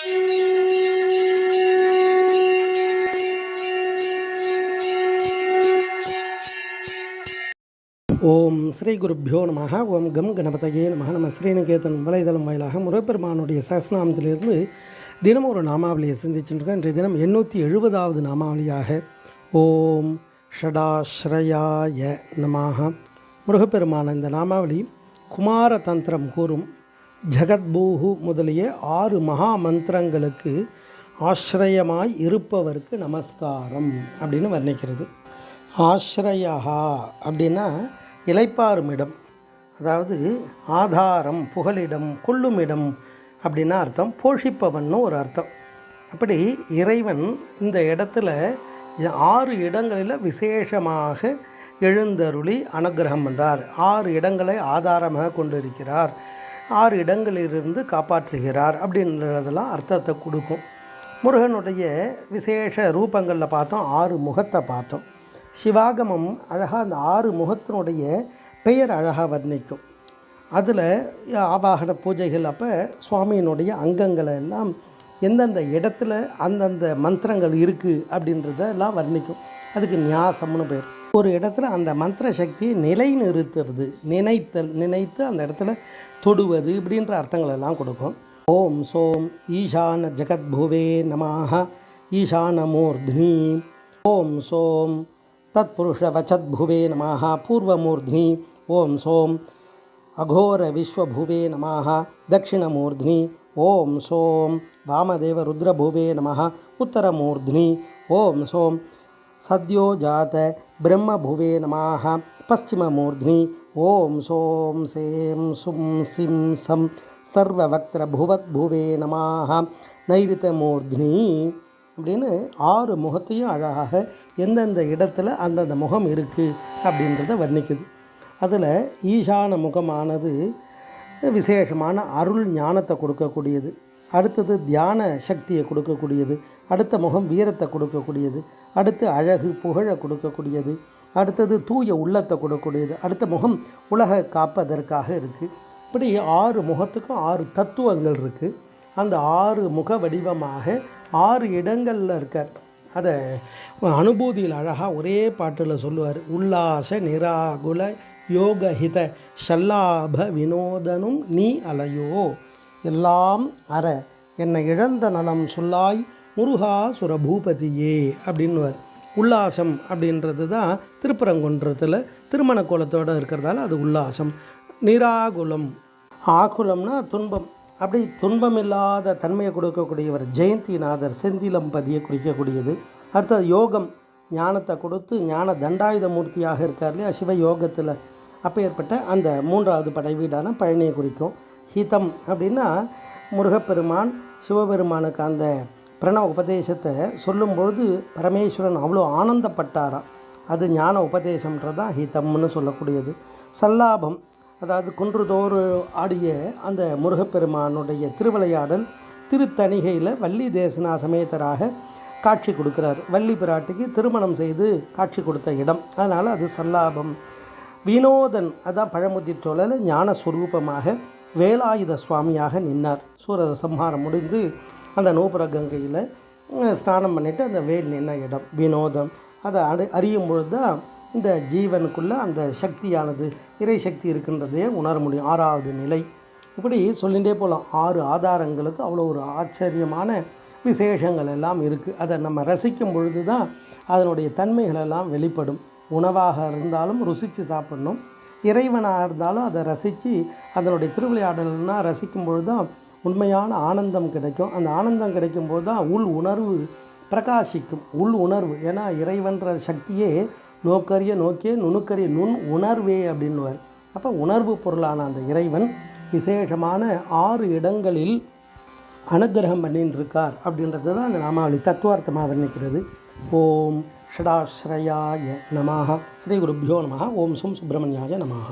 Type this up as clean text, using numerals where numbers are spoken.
ஓம் ஸ்ரீ குருப்பியோ நம. ஓம் கம் கணபதையே நம. நம்ம ஸ்ரீநிகேதன் வலைதளம் வாயிலாக முருகப்பெருமானுடைய சஹஸ்ரநாமத்திலிருந்து தினம் ஒரு நாமாவளியை சிந்திச்சுருக்கோம். இன்றைய தினம் 870வது நாமாவளியாக ஓம் ஷடாஸ்ரயாய நமஹ. முருகப்பெருமான இந்த நாமாவளி குமார தந்திரம் கூறும் ஜகத்பூஹு முதலிய 6 மகா மந்திரங்களுக்கு ஆசிரயமாய் இருப்பவருக்கு நமஸ்காரம் அப்படின்னு வர்ணிக்கிறது. ஆஸ்ரயா அப்படின்னா இளைப்பாறும் இடம், அதாவது ஆதாரம், புகலிடம், கொள்ளுமிடம் அப்படின்னா அர்த்தம். போஷிப்பவன்னு ஒரு அர்த்தம். அப்படி இறைவன் இந்த இடத்துல 6 இடங்களில் விசேஷமாக எழுந்தருளி அனுகிரகம் பண்ணுறார். 6 இடங்களை ஆதாரமாக கொண்டிருக்கிறார், 6 இடங்களிலிருந்து காப்பாற்றுகிறார் அப்படின்றதெல்லாம் அர்த்தத்தை கொடுக்கும். முருகனுடைய விசேஷ ரூபங்களில் பார்த்தோம், 6 முகத்தை பார்த்தோம். சிவாகமம் அழகாக அந்த 6 முகத்தினுடைய பெயர் அழகாக வர்ணிக்கும். அதில் ஆவாகன பூஜைகள் அப்போ சுவாமியினுடைய அங்கங்களை எல்லாம் எந்தெந்த இடத்துல அந்தந்த மந்திரங்கள் இருக்குது அப்படின்றதெல்லாம் வர்ணிக்கும். அதுக்கு நியாசம்னு பேர். ஒரு இடத்துல அந்த மந்திர சக்தியை நிலைநிறுத்துறது, நினைத்து அந்த இடத்துல தொடுவது இப்படின்ற அர்த்தங்களெல்லாம் கொடுக்கும். ஓம் சோம் ஈசான ஜகத்புவே நமஹ ஈசான மூர்த்னி. ஓம் சோம் தத்புருஷ வச்சத்புவே நமஹ பூர்வமூர்த்னி. ஓம் சோம் அகோர விஸ்வபுவே நமஹ தட்சிணமூர்த்னி. ஓம் சோம் வாமதேவ ருத்ரபுவே நமஹ உத்தரமூர்த்னி. ஓம் சோம் சத்யோஜாத பிரம்மபுவே நமஹ பশ্চিமமூர்த்னி. ஓம் சோம் சேம் சும் சிம் சம் சர்வவக்திர புவத்புவே நமஹ நைரிதமூர்த்னி. அப்படின்னு 6 முகத்தையும் அழகாக எந்தெந்த இடத்துல அந்தந்த முகம் இருக்குது அப்படின்றத வர்ணிக்குது. அதில் ஈசான முகமானது விசேஷமான அருள் ஞானத்தை கொடுக்கக்கூடியது. அடுத்தது தியான சக்தியை கொடுக்கக்கூடியது. அடுத்த முகம் வீரத்தை கொடுக்கக்கூடியது. அடுத்து அழகு புகழை கொடுக்கக்கூடியது. அடுத்தது தூய உள்ளத்தை கொடுக்கக்கூடியது. அடுத்த முகம் உலகை காப்பதற்காக இருக்குது. இப்படி 6 முகத்துக்கும் 6 தத்துவங்கள் இருக்குது. அந்த 6 முக வடிவமாக 6 இடங்களில் இருக்கார். அதை அனுபூதியில் அழகாக ஒரே பாட்டில் சொல்லுவார். உல்லாச நிராகுல யோகஹித ஷல்லாப வினோதனும் நீ அலையோ எல்லாம் அற என்னை இழந்த நலம் சொல்லாய் முருகா சுரபூபதியே அப்படின்னுவார். உல்லாசம் அப்படின்றது தான் திருப்பரங்குன்றத்தில் திருமண கோலத்தோடு இருக்கிறதால அது உல்லாசம். நிராகுலம், ஆகுலம்னா துன்பம், அப்படி துன்பமில்லாத தன்மையை கொடுக்கக்கூடியவர் ஜெயந்திநாதர், செந்திலம்பதியை குறிக்கக்கூடியது. அடுத்தது யோகம், ஞானத்தை கொடுத்து ஞான தண்டாயுத மூர்த்தியாக இருக்கார் இல்லையா சிவயோகத்தில். அப்போ ஏற்பட்ட அந்த 3வது படை வீடான பழனியை குறிக்கும். ஹிதம் அப்படின்னா முருகப்பெருமான் சிவபெருமானுக்கு அந்த பிரணவ உபதேசத்தை சொல்லும்பொழுது பரமேஸ்வரன் அவ்வளோ ஆனந்தப்பட்டாராம். அது ஞான உபதேசம்ன்றதான் ஹிதம்னு சொல்லக்கூடியது. சல்லாபம், அதாவது குன்றுதோறு ஆடிய அந்த முருகப்பெருமானுடைய திருவிளையாடல் திருத்தணிகையில் வள்ளி தேசனா சமேதராக காட்சி கொடுக்குறார். வள்ளி பிராட்டிக்கு திருமணம் செய்து காட்சி கொடுத்த இடம், அதனால் அது சல்லாபம். வினோதன், அதான் பழமுதிர் சோழல் ஞானஸ்வரூபமாக வேலாயுத சுவாமியாக நின்னார். சூர சம்ஹாரம் முடிந்து அந்த நூபுர கங்கையில் ஸ்நானம் பண்ணிவிட்டு அந்த வேல் நின்ன இடம் வினோதம். அதை அறியும் பொழுது தான் இந்த ஜீவனுக்குள்ளே அந்த சக்தியானது, இறை சக்தி இருக்கின்றதையே உணர முடியும். 6வது நிலை. இப்படி சொல்லிகிட்டே போகலாம். 6 ஆதாரங்களுக்கு அவ்வளோ ஒரு ஆச்சரியமான விசேஷங்கள் எல்லாம் இருக்குது. அதை நம்ம ரசிக்கும் பொழுது தான் அதனுடைய தன்மைகளெல்லாம் வெளிப்படும். உணவாக இருந்தாலும் ருசித்து சாப்பிடணும், இறைவனாக இருந்தாலும் அதை ரசித்து அதனுடைய திருவிளையாடல்னால் ரசிக்கும் பொழுது தான் உண்மையான ஆனந்தம் கிடைக்கும். அந்த ஆனந்தம் கிடைக்கும்போது தான் உள் உணர்வு பிரகாசிக்கும். உள் உணர்வு, ஏன்னா இறைவன்ற சக்தியே நோக்கரிய நோக்கிய நுணுக்கரிய நுண் உணர்வே அப்படின்னுவார். அப்போ உணர்வு பொருளான அந்த இறைவன் விசேஷமான 6 இடங்களில் அனுகிரகம் பண்ணின்னு இருக்கார் அப்படின்றது தான் அந்த நாமாவளி தத்துவார்த்தமாக வர்ணிக்கிறது. ஓம் ஷடாஸ்ரயாய நமஹ. ஸ்ரீ குருப்பியோ நமஹ. ஓம் சும் சுப்பிரமணியாய நமஹ.